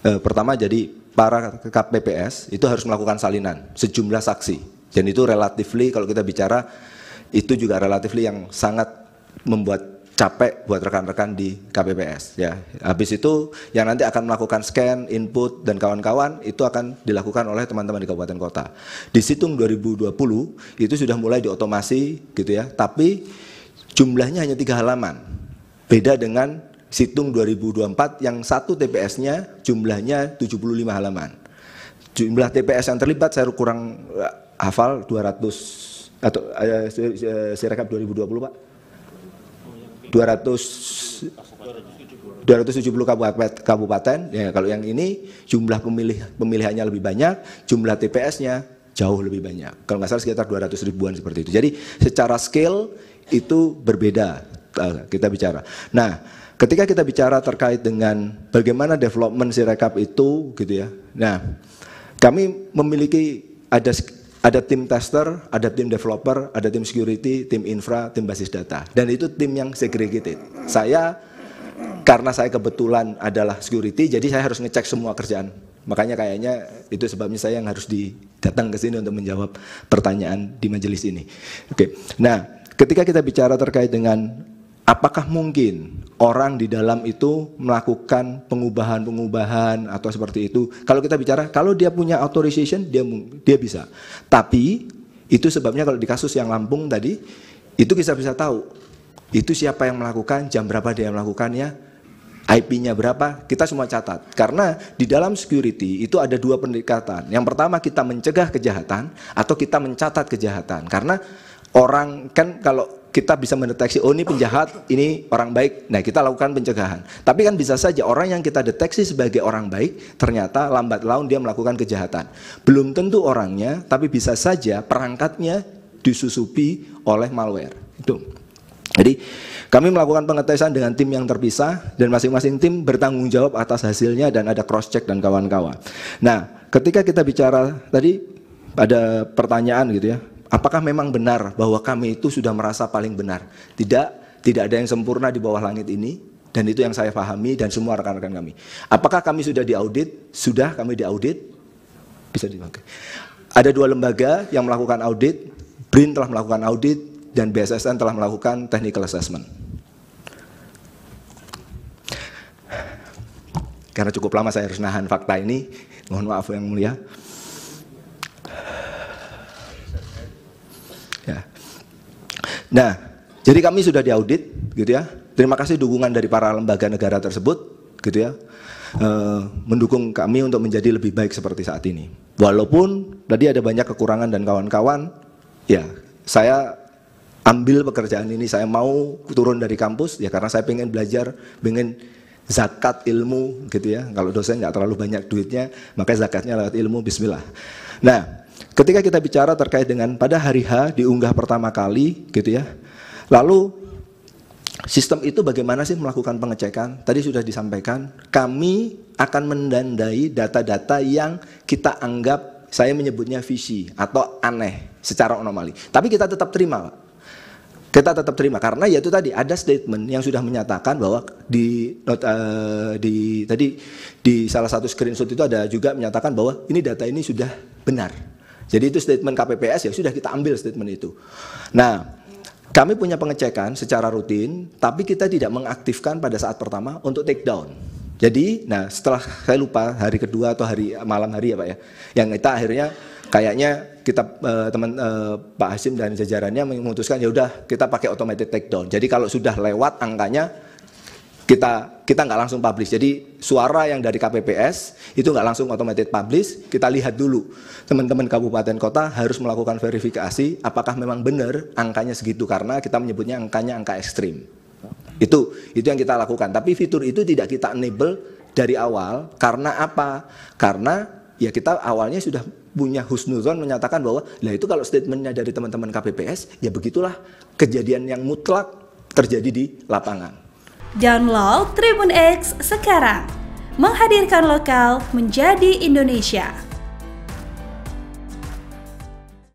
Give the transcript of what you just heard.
Pertama, jadi para KPPS itu harus melakukan salinan sejumlah saksi, dan itu relatifly kalau kita bicara itu juga relatifly yang sangat membuat capek buat rekan-rekan di KPPS ya. Habis itu yang nanti akan melakukan scan, input dan kawan-kawan itu akan dilakukan oleh teman-teman di kabupaten kota. Di Situng 2020 itu sudah mulai diotomasi gitu ya, tapi jumlahnya hanya 3 halaman. Beda dengan Situng 2024 yang satu TPS-nya jumlahnya 75 halaman. Jumlah TPS yang terlibat saya kurang hafal 200 atau Sirekap 2020 Pak. 270 kabupaten ya. Kalau yang ini jumlah pemilihannya lebih banyak, jumlah TPS-nya jauh lebih banyak. Kalau nggak salah sekitar 200 ribuan seperti itu. Jadi secara scale itu berbeda kita bicara. Nah, ketika kita bicara terkait dengan bagaimana development Sirekap itu gitu ya. Nah, kami memiliki ada tim tester, ada tim developer, ada tim security, tim infra, tim basis data. Dan itu tim yang segregated. Karena saya kebetulan adalah security, jadi saya harus ngecek semua kerjaan. Makanya kayaknya itu sebabnya saya yang harus datang ke sini untuk menjawab pertanyaan di majelis ini. Oke. Nah, ketika kita bicara terkait dengan apakah mungkin orang di dalam itu melakukan pengubahan atau seperti itu? Kalau kita bicara, kalau dia punya authorization, dia bisa. Tapi itu sebabnya kalau di kasus yang Lampung tadi, itu kita bisa tahu itu siapa yang melakukan, jam berapa dia melakukannya, IP-nya berapa, kita semua catat. Karena di dalam security itu ada 2 pendekatan. Yang pertama kita mencegah kejahatan atau kita mencatat kejahatan. Karena orang kan kalau kita bisa mendeteksi, oh ini penjahat, ini orang baik, nah kita lakukan pencegahan. Tapi kan bisa saja orang yang kita deteksi sebagai orang baik, ternyata lambat laun dia melakukan kejahatan. Belum tentu orangnya, tapi bisa saja perangkatnya disusupi oleh malware. Itu. Jadi kami melakukan pengetesan dengan tim yang terpisah, dan masing-masing tim bertanggung jawab atas hasilnya dan ada cross check dan kawan-kawan. Nah, ketika kita bicara tadi ada pertanyaan gitu ya, apakah memang benar bahwa kami itu sudah merasa paling benar? Tidak ada yang sempurna di bawah langit ini, dan itu yang saya pahami dan semua rekan-rekan kami. Apakah kami sudah diaudit? Sudah, kami diaudit. Bisa dipakai. Ada 2 lembaga yang melakukan audit, BRIN telah melakukan audit, dan BSSN telah melakukan technical assessment. Karena cukup lama saya harus nahan fakta ini, mohon maaf yang mulia. Ya. Nah, jadi kami sudah diaudit, gitu ya. Terima kasih dukungan dari para lembaga negara tersebut, gitu ya, mendukung kami untuk menjadi lebih baik seperti saat ini. Walaupun tadi ada banyak kekurangan dan kawan-kawan, ya, saya ambil pekerjaan ini, saya mau turun dari kampus, ya karena saya pengen belajar, pengen zakat ilmu, gitu ya. Kalau dosen nggak terlalu banyak duitnya, makanya zakatnya lewat ilmu, bismillah. Nah, ketika kita bicara terkait dengan pada hari H diunggah pertama kali gitu ya. Lalu sistem itu bagaimana sih melakukan pengecekan? Tadi sudah disampaikan, kami akan mendandai data-data yang kita anggap, saya menyebutnya fishy atau aneh secara anomali. Tapi kita tetap terima, Pak. Kita tetap terima karena yaitu tadi ada statement yang sudah menyatakan bahwa tadi di salah satu screenshot itu ada juga menyatakan bahwa ini data ini sudah benar. Jadi itu statement KPPS, ya sudah kita ambil statement itu. Nah, kami punya pengecekan secara rutin, tapi kita tidak mengaktifkan pada saat pertama untuk take down. Jadi, nah setelah saya lupa hari kedua atau malam hari ya Pak ya, yang kita akhirnya kayaknya kita Pak Hasim dan jajarannya memutuskan ya udah kita pakai automated take down. Jadi kalau sudah lewat angkanya kita nggak langsung publish. Jadi suara yang dari KPPS itu nggak langsung automated publish. Kita lihat dulu teman-teman kabupaten kota harus melakukan verifikasi apakah memang benar angkanya segitu, karena kita menyebutnya angkanya angka ekstrim. Itu yang kita lakukan. Tapi fitur itu tidak kita enable dari awal. Karena apa? Karena ya kita awalnya sudah punya husnuzon menyatakan bahwa lah itu kalau statementnya dari teman-teman KPPS ya begitulah kejadian yang mutlak terjadi di lapangan. Download Tribun X sekarang, menghadirkan lokal menjadi Indonesia.